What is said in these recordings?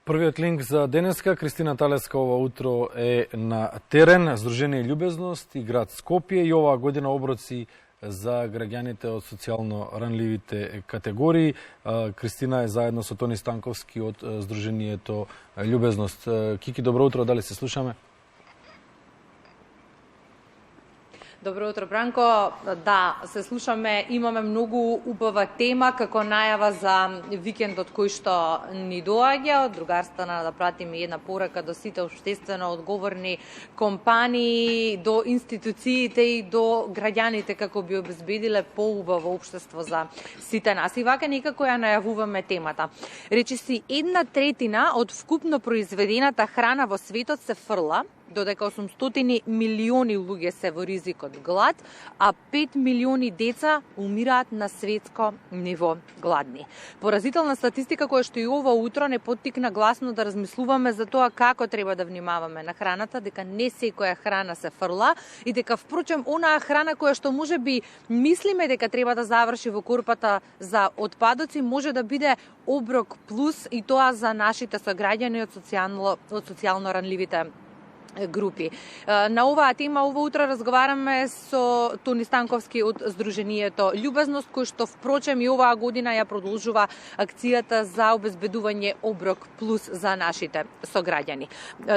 Првиот линк за денеска, Кристина Талеска ова утро е на терен, Здружение Љубезност и град Скопје и оваа година оброци за граѓаните од социјално ранливите категории. Кристина е заедно со Тони Станковски од Здруженијето Љубезност. Кики, добро утро, дали се слушаме? Добро утро, Бранко. Да, се слушаме. Имаме многу убава тема како најава за викендот кој што ни доаѓа. Од другарствена да пратиме една порака до сите општествено одговорни компании, до институциите и до граѓаните како би обезбедиле поубаво општество за сите нас. И вака некако ја најавуваме темата. Речиси 1/3 од вкупно произведената храна во светот се фрла, додека 800 милиони луѓе се во ризик од глад, а 5 милиони деца умираат на светско ниво гладни. Поразителна статистика која што и ова утро не поттикна гласно да размислуваме за тоа како треба да внимаваме на храната, дека не секоја храна се фрла и дека впрочем онаа храна која што можеби мислиме дека треба да заврши во корпата за отпадоци може да биде оброк плюс и тоа за нашите сограѓани од социјално ранливите групи. На оваа тема ова утро разговараме со Тони Станковски од Здруженијето Љубезност, кој што впрочем и оваа година ја продолжува акцијата за обезбедување оброк плюс за нашите сограѓани.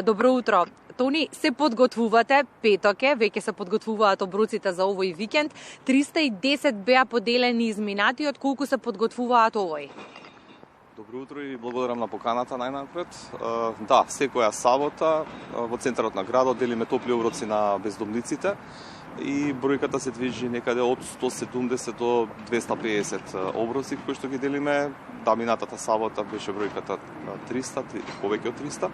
Добро утро. Тони, се подготвувате, петок е, веќе се подготвуваат оброците за овој викенд. 310 беа поделени изминатиот, колку се подготвуваат овој? Добро утро и благодарам на поканата најнапред. Да, секоја сабота во центарот на градот делиме топли оброци на бездомниците и бројката се движи некаде од 170 до 250 оброци кои што ги делиме. Да, минатата сабота беше бројката 300, повеќе од 300.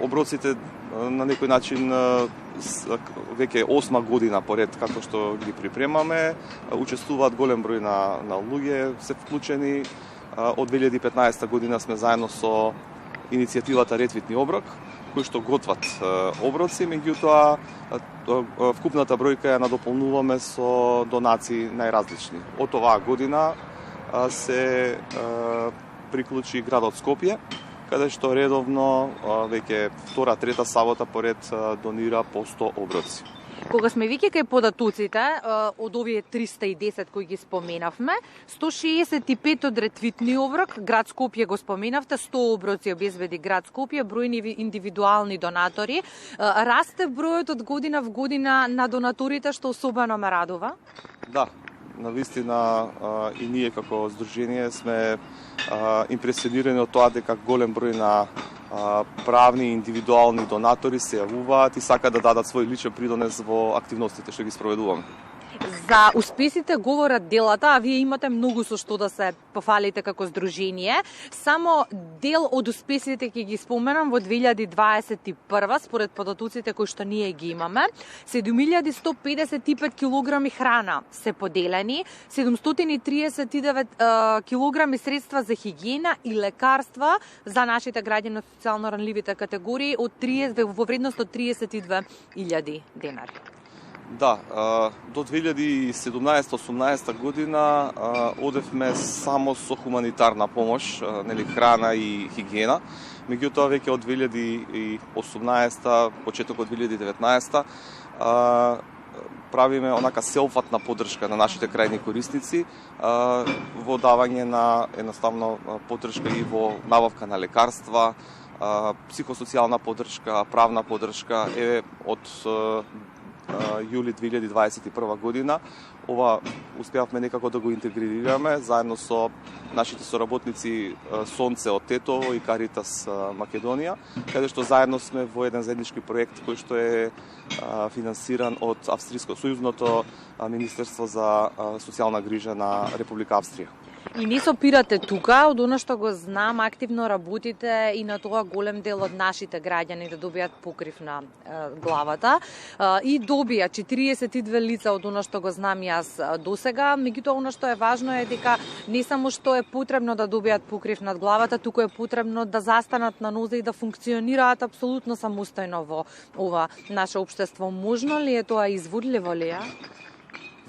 Оброците на некој начин веќе 8 година поред како што ги припремаме, учествуваат голем број на луѓе, се вклучени. Од 2015 година сме заедно со иницијативата Ретвитни оброк, кои што готват оброци, меѓутоа вкупната бројка ја надополнуваме со донации најразлични. Од оваа година се приклучи градот Скопје, каде што редовно веќе втора, трета сабота поред донира по 100 оброци. Кога сме веќе кај податоците, од овие 310 кои ги споменавме, 165 од Ретвитни оброк, град Скопје го споменавте, 100 оброци обезбеди град Скопје, бројни индивидуални донатори. Расте бројот од година в година на донаторите, што особено ме радува? Да, навистина и ние како здружение сме импресионирани од тоа дека голем број на правни и индивидуални донатори се јавуваат и сакаат да дадат свој личен придонес во активностите што ги спроведуваме. За успесите говорат делата, а вие имате многу со што да се пофалите како здружение. Само дел од успесите ќе ги споменам во 2021 според податоците кои што ние ги имаме. 7155 килограми храна се поделени, 739 килограми средства за хигиена и лекарства за нашите граѓани од социјално ранливите категории во вредност од 32.000 денари. Да, до 2017-18 година одевме само со хуманитарна помош, нели храна и хигиена. Меѓутоа веќе од 2018, почетокот 2019 правиме онака сеопфатна поддршка на нашите крајни корисници во давање на едноставно поддршка и во набавка на лекарства, психосоцијална поддршка, правна поддршка. Од јули 2021 година ова успеавме некако да го интегрираме заедно со нашите соработници Сонце од Тетово и Каритас Македонија, каде што заедно сме во еден заеднички проект кој што е финансиран од Сојузното Министерство за социјална грижа на Република Австрија. И не се опирате тука, од она што го знам, активно работите и на тоа голем дел од нашите граѓани да добијат покрив на главата. И добија 42 лица од она што го знам јас досега, меѓутоа она што е важно е дека не само што е потребно да добијат покрив над главата, туку е потребно да застанат на нозе и да функционираат апсолутно самостојно во ова наше општество. Можно ли е тоа, изводливо ли е?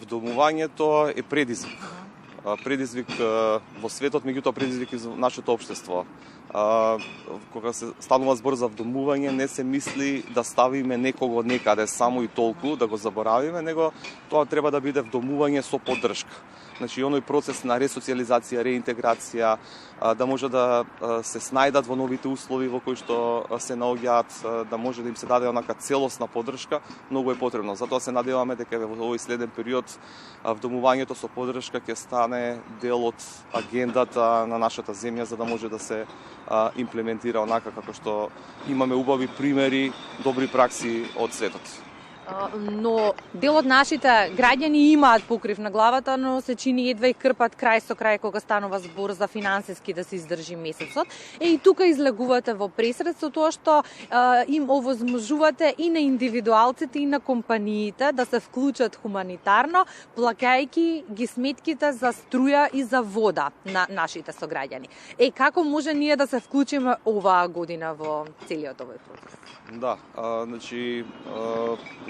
Вдомувањето е предизвик. предизвик во светот, меѓутоа предизвик и за нашето општество. Кога се станува збор за вдомување, не се мисли да ставиме некого некаде само и толку, да го заборавиме, него тоа треба да биде вдомување со поддршка. Значи, оној процес на ресоциализација, реинтеграција, да може да се снајдат во новите услови во кои што се наоѓаат, да може да им се даде онака целосна поддршка, многу е потребно. Затоа се надеваме дека во овој следен период вдомувањето со поддршка ќе стане дел од агендата на нашата земја, за да може да се имплементира онака како што имаме убави примери, добри пракси од светот. Но дел од нашите граѓани имаат покрив на главата, но се чини едва и крпат крај со крај кога станува збор за финансиски да се издржи месецот. И тука излегувате во пресред со тоа што им овозможувате и на индивидуалците и на компаниите да се вклучат хуманитарно, плаќајќи ги сметките за струја и за вода на нашите сограѓани. Како може ние да се вклучиме оваа година во целиот овој процес? Да, значи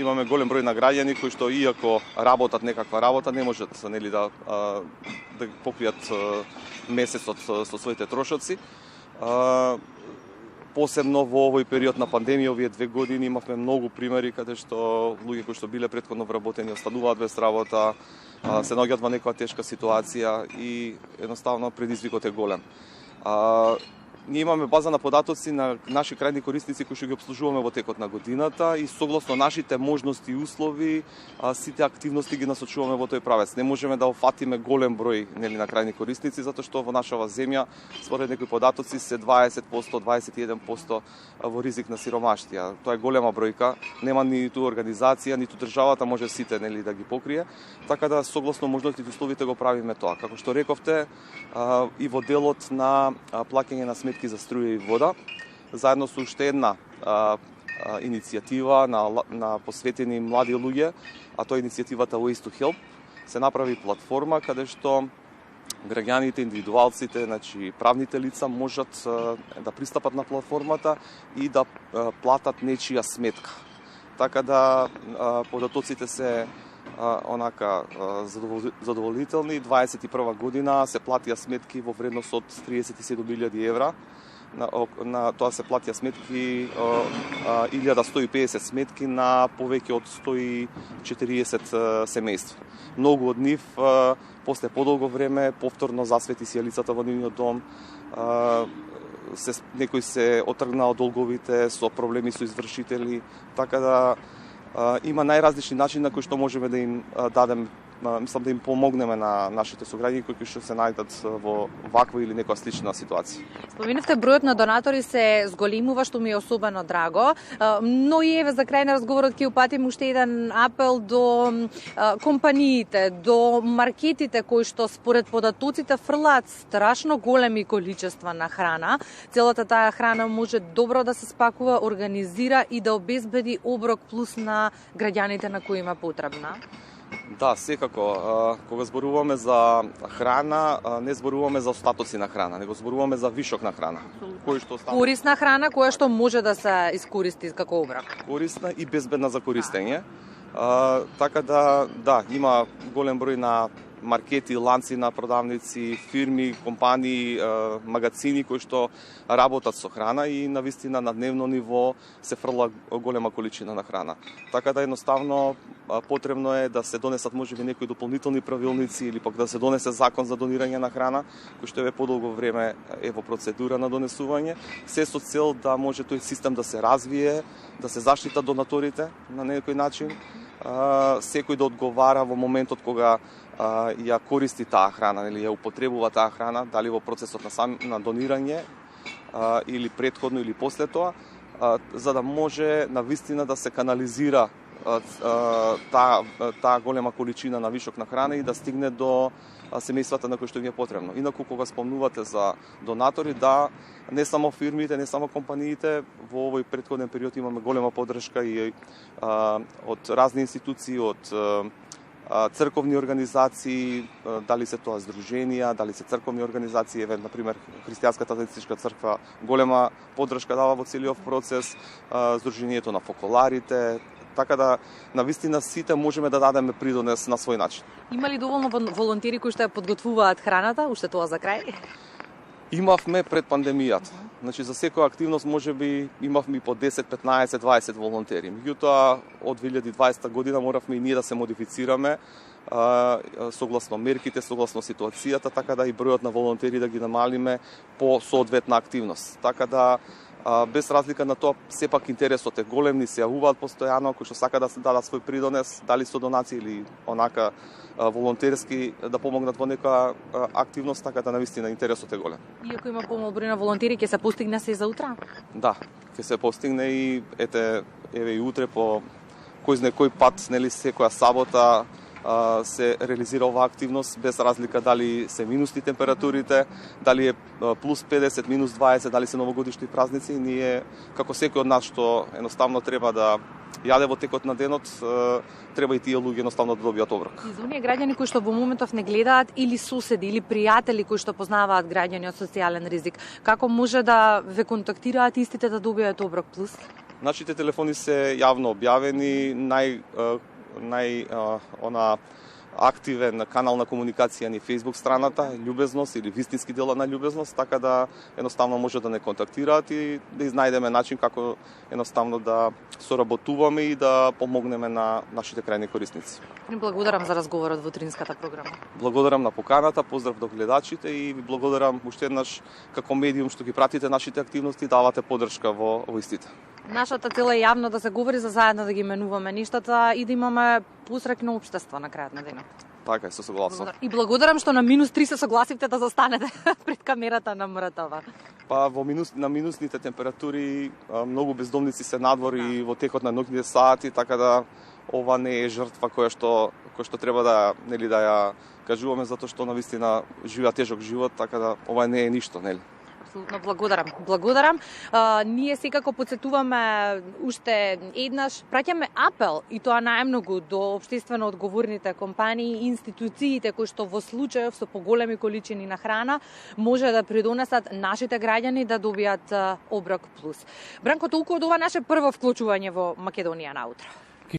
имаме голем број на граѓани кои што иако работат некаква работа не можат нели да покријат месецот со своите трошоци. Посебно во овој период на пандемија, овие 2 години имавме многу примери каде што луѓе кои што биле претходно вработени остануваат без работа, се наоѓаат во некоја тешка ситуација и едноставно предизвикот е голем. Ние имаме база на податоци на наши крајни корисници кои што ги обслужуваме во текот на годината и согласно нашите можности и услови сите активности ги насочуваме во тој правец. Не можеме да офатиме голем број нели на крајни корисници затоа што во нашава земја според некои податоци се 20%, 21% во ризик на сиромаштија. Тоа е голема бројка, нема ниту организација, ниту државата може сите нели да ги покрие, така да согласно можностите и условите го правиме тоа. Како што рековте, и во делот на плаќање на сметки за струја и вода, заедно со уште една иницијатива на посветени млади луѓе, а тоа е иницијативата Ways to Help, се направи платформа каде што граѓаните, индивидуалците, значи правните лица можат да пристапат на платформата и да платат нечија сметка. Така да податоците се онака задоволителни. 21 година се платија сметки во вредност од 37.000 евра. На тоа се платија сметки 1150 сметки на повеќе од 140 семејства. Многу од нив после подолго време повторно засвети сијалицата во нивниот дом. Некој се отргна од долговите со проблеми со извршители, така да има најразлични начини на кои што можеме да им дадем, мислам да им помогнеме на нашите сограѓани кои што се најдат во ваква или некоја слична ситуација. Споменавте бројот на донатори се зголемува, што ми е особено драго, но и еве за крај на разговорот ќе упатим уште еден апел до компаниите, до маркетите кои што според податоците фрлаат страшно големи количества на храна. Целата таа храна може добро да се спакува, организира и да обезбеди оброк плюс на граѓаните на кои има потребна. Да, секако. Кога зборуваме за храна, не зборуваме за остатоци на храна, него зборуваме за вишок на храна. Кој што остава... Корисна храна која што може да се искористи како оброк. Корисна и безбедна за користење. Така да, има голем број на маркети, ланци на продавници, фирми, компании, магазини кои што работат со храна и навистина на дневно ниво се фрла голема количина на храна. Така да едноставно потребно е да се донесат можеби некои дополнителни правилници или пак да се донесе закон за донирање на храна, кој што е подолго време е во процедура на донесување, се со цел да може тој систем да се развие, да се заштитат донаторите на некој начин, секој да одговара во моментот кога ја користи таа храна или ја употребува таа храна, дали во процесот на донирање или претходно или после тоа, за да може навистина да се канализира таа голема количина на вишок на храна и да стигне до семејствата на кои што ги е потребно. Инаку кога спомнувате за донатори, да, не само фирмите, не само компаниите, во овој претходен период имаме голема поддршка и од разни институции, од црковни организации, дали се тоа здруженија, дали се црковни организации, еве например Христијанската адвентистичка црква голема поддршка дава во целиот процес, здружението на фоколарите, Така да, навистина сите можеме да дадеме придонес на свој начин. Има ли доволно волонтери кои што ја подготвуваат храната, уште тоа за крај? Имавме пред пандемијата. Значи за секоја активност можеби имавме и по 10, 15, 20 волонтери. Меѓутоа од 2020 година моравме и ние да се модифицираме согласно мерките, согласно ситуацијата, така да и бројот на волонтери да ги намалиме по соодветна активност. Така да без разлика на тоа, сепак интересот е голем, ни се јавуваат постојано, кои што сака да се дадат свој придонес, дали со донации или онака волонтерски да помогнат во некоја активност, така да навистина интересот е голем. Иако има помал број на волонтери, ќе се постигне се за утре? Да, ќе се постигне и еве и утре по кој знае кој пат, нели секоја сабота се реализира оваа активност без разлика дали се минусни температурите, дали е плюс 50, минус 20, дали се новогодишни празници. Ние, како секој од нас што едноставно треба да јаде во текот на денот, треба и тие луѓе едноставно да добијат оброк. И за оние граѓани кои што во моментов не гледаат, или соседи, или пријатели кои што познаваат граѓани од социјален ризик, како може да ве контактираат истите да добијат оброк плюс? Нашите телефони се јавно објавени, она активен канал на комуникација ни Facebook страната, љубезност или вистински дела на љубезност, така да едноставно може да не контактираат и да изнајдеме начин како едноставно да соработуваме и да помогнеме на нашите крајни корисници. Ви благодарам за разговорот во утринската програма. Благодарам на поканата, поздрав до гледачите и ви благодарам уште еднаш како медиум што ги пратите нашите активности и давате поддршка во истите. Нашата цел е јавно да се говори за заедно да ги менуваме нештата и да имаме посрекно општество на крајот на денот. Така е, се согласувам. И благодарам што на минус 3 се согласивте да застанете пред камерата на МРТВ. Па на минусните температури многу бездомници се надвор и во текот на ноќните сати, така да ова не е жртва која што треба да ја кажуваме затоа што навистина живеа тежок живот, така да ова не е ништо, нели? Апсолутно благодарам. Ние секако потсетуваме уште еднаш, праќаме апел и тоа најмногу до општествено одговорните компании и институциите кои што во случајов со поголеми количини на храна може да придонесат нашите граѓани да добијат оброк плюс. Бранко, толку од ова наше прво вклучување во Македонија на утро.